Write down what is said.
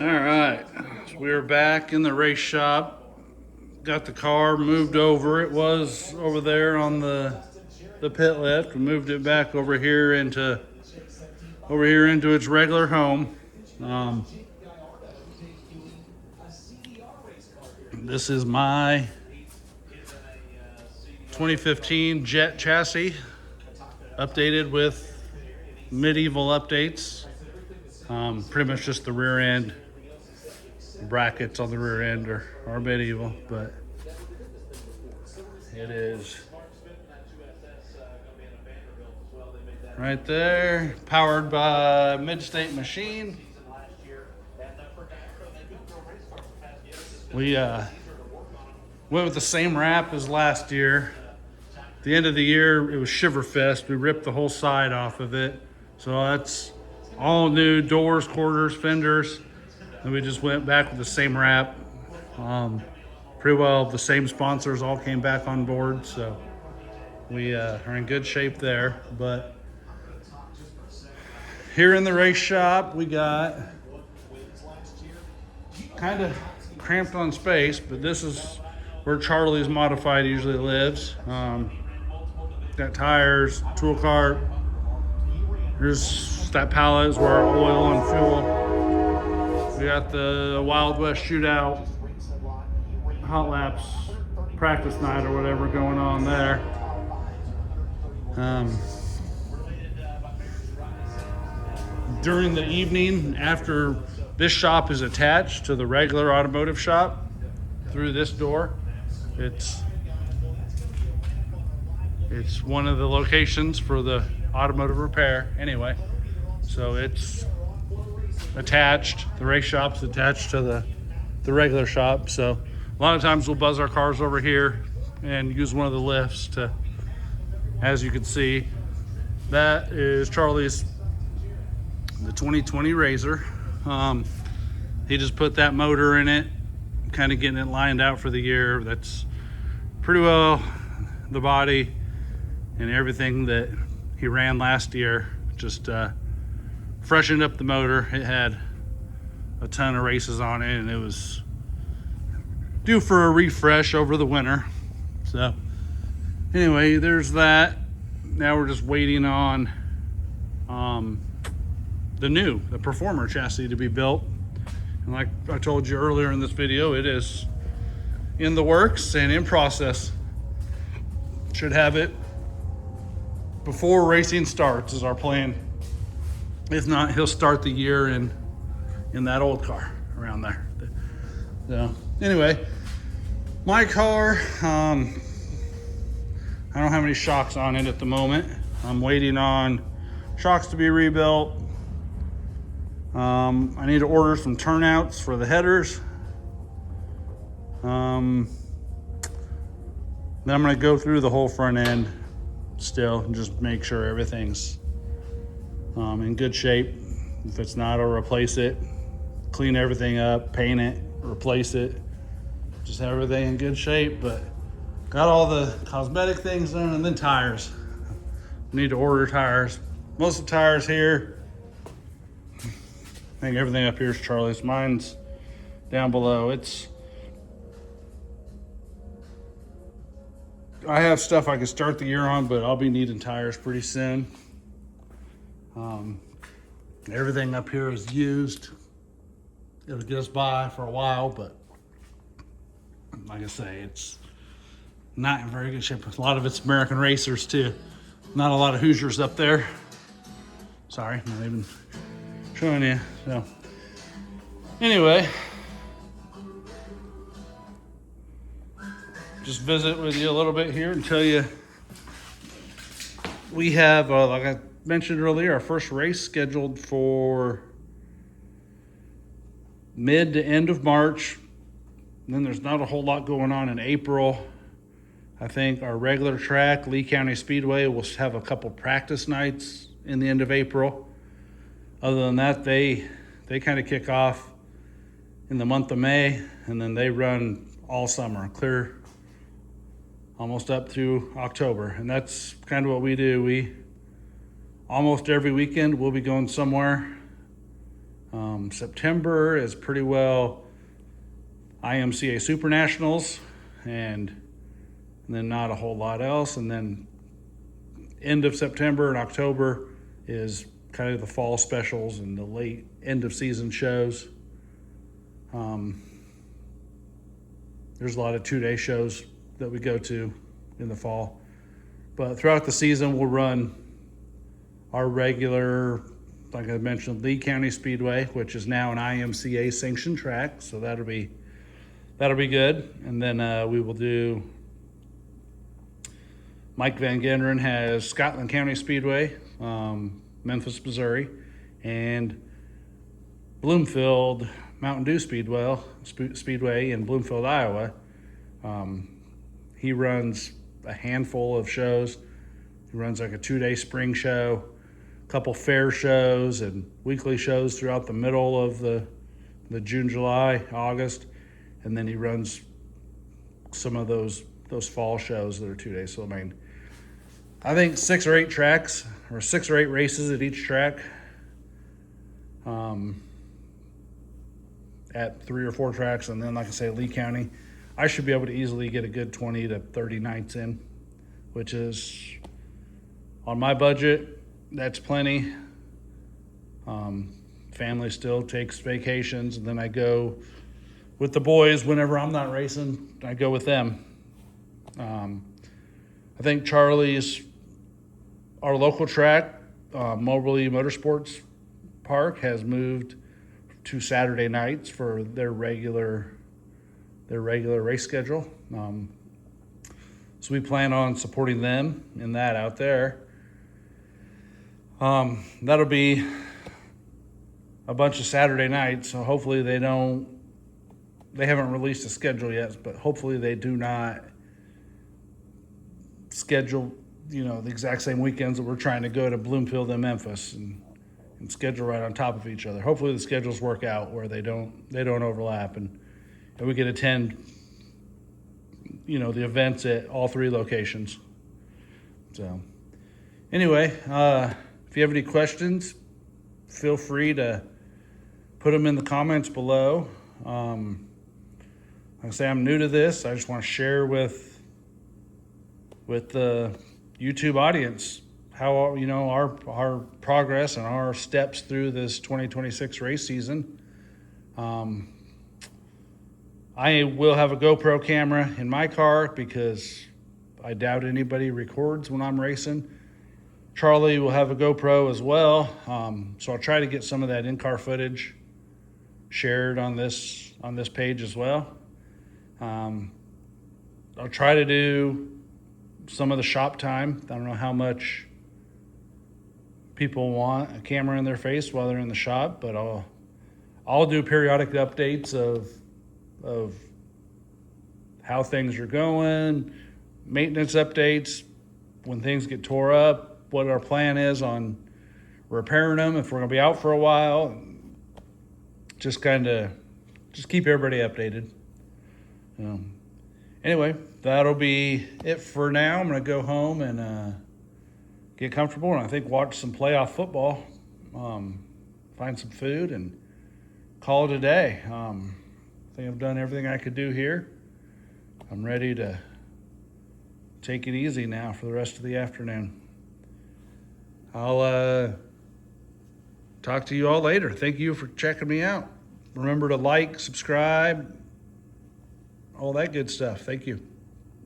All right, so we're back in the race shop. Got the car moved over. It was over there on the pit lift. We moved it back over here into its regular home. Um, this is my 2015 Jet chassis, updated with medieval updates. Pretty much just the rear end brackets on the rear end are medieval, but it is right there, powered by Mid-State Machine. We went with the same wrap as last year. At the end of the year, it was Shiverfest. We ripped the whole side off of it. So that's all new doors, quarters, fenders. And we just went back with the same wrap. Pretty well the same sponsors all came back on board. So we are in good shape there. But here in the race shop, we got kind of cramped on space, but this is where Charlie's Modified usually lives. Got tires, tool cart. Here's that pallet is where our oil and fuel. We got the Wild West Shootout, Hot Laps practice night or whatever going on there. During the evening, after this shop is attached to the regular automotive shop through this door, it's one of the locations for the automotive repair anyway. So it's attached, the race shop's attached to the regular shop. So a lot of times we'll buzz our cars over here and use one of the lifts to, as you can see, that is Charlie's, the 2020 Razor. He just put that motor in it, kind of getting it lined out for the year. That's pretty well the body and everything that he ran last year. Just freshened up the motor. It had a ton of races on it, and it was due for a refresh over the winter. So anyway, there's that. Now we're just waiting on the Performer chassis to be built. And like I told you earlier in this video, it is in the works and in process. Should have it before racing starts is our plan. If not, he'll start the year in that old car around there. So anyway, my car, I don't have any shocks on it at the moment. I'm waiting on shocks to be rebuilt. I need to order some turnouts for the headers. Then I'm going to go through the whole front end still and just make sure everything's in good shape. If it's not, I'll replace it, clean everything up, paint it, replace it, just have everything in good shape. But got all the cosmetic things done, and then tires. Need to order tires. Most of the tires here, I think everything up here is Charlie's. Mine's down below. I have stuff I can start the year on, but I'll be needing tires pretty soon. Everything up here is used. It'll get us by for a while, but like I say, it's not in very good shape. A lot of it's American Racers too. Not a lot of Hoosiers up there. Sorry, not even showing you. So anyway, just visit with you a little bit here and tell you we have, like I mentioned earlier, our first race scheduled for mid to end of March. And then there's not a whole lot going on in April. I think our regular track, Lee County Speedway, will have a couple practice nights in the end of April. Other than that, they kind of kick off in the month of May, and then they run all summer, clear almost up through October. And that's kind of what we do. We almost every weekend we'll be going somewhere September is pretty well IMCA Super Nationals, and then not a whole lot else. And then end of September and October is kind of the fall specials and the late end of season shows. There's a lot of 2-day shows that we go to in the fall. But throughout the season, we'll run our regular, like I mentioned, Lee County Speedway, which is now an IMCA sanctioned track. So that'll be good. And then we will do, Mike Van Genderen has Scotland County Speedway, Memphis, Missouri, and Bloomfield Mountain Dew Speedway in Bloomfield, Iowa. He runs a handful of shows. He runs like a 2-day spring show, a couple fair shows, and weekly shows throughout the middle of the June, July, August, and then he runs some of those fall shows that are 2 days. So I mean, I think 6 or 8 tracks, or 6 or 8 races at each track. At 3 or 4 tracks, and then like I say, Lee County, I should be able to easily get a good 20 to 30 nights in, which is on my budget. That's plenty. Family still takes vacations, and then I go with the boys whenever I'm not racing. I go with them. I think Charlie's, our local track, Moberly Motorsports Park, has moved to Saturday nights for their regular race schedule. So we plan on supporting them in that out there. That'll be a bunch of Saturday nights, so hopefully they haven't released a schedule yet, but hopefully they do not schedule, the exact same weekends that we're trying to go to Bloomfield and Memphis and schedule right on top of each other. Hopefully the schedules work out where they don't overlap, and we can attend, the events at all 3 locations. So anyway, if you have any questions, feel free to put them in the comments below. Like I say, I'm new to this. I just want to share with the YouTube audience how our progress and our steps through this 2026 race season. I will have a GoPro camera in my car because I doubt anybody records when I'm racing. Charlie will have a GoPro as well, so I'll try to get some of that in-car footage shared on this page as well. I'll try to do some of the shop time. I don't know how much people want a camera in their face while they're in the shop, but I'll do periodic updates of how things are going, maintenance updates, when things get tore up, what our plan is on repairing them, if we're going to be out for a while. Just keep everybody updated. Anyway, that'll be it for now. I'm going to go home and get comfortable, and I think watch some playoff football, find some food, and call it a day. I think I've done everything I could do here. I'm ready to take it easy now for the rest of the afternoon. I'll talk to you all later. Thank you for checking me out. Remember to like, subscribe, all that good stuff. Thank you.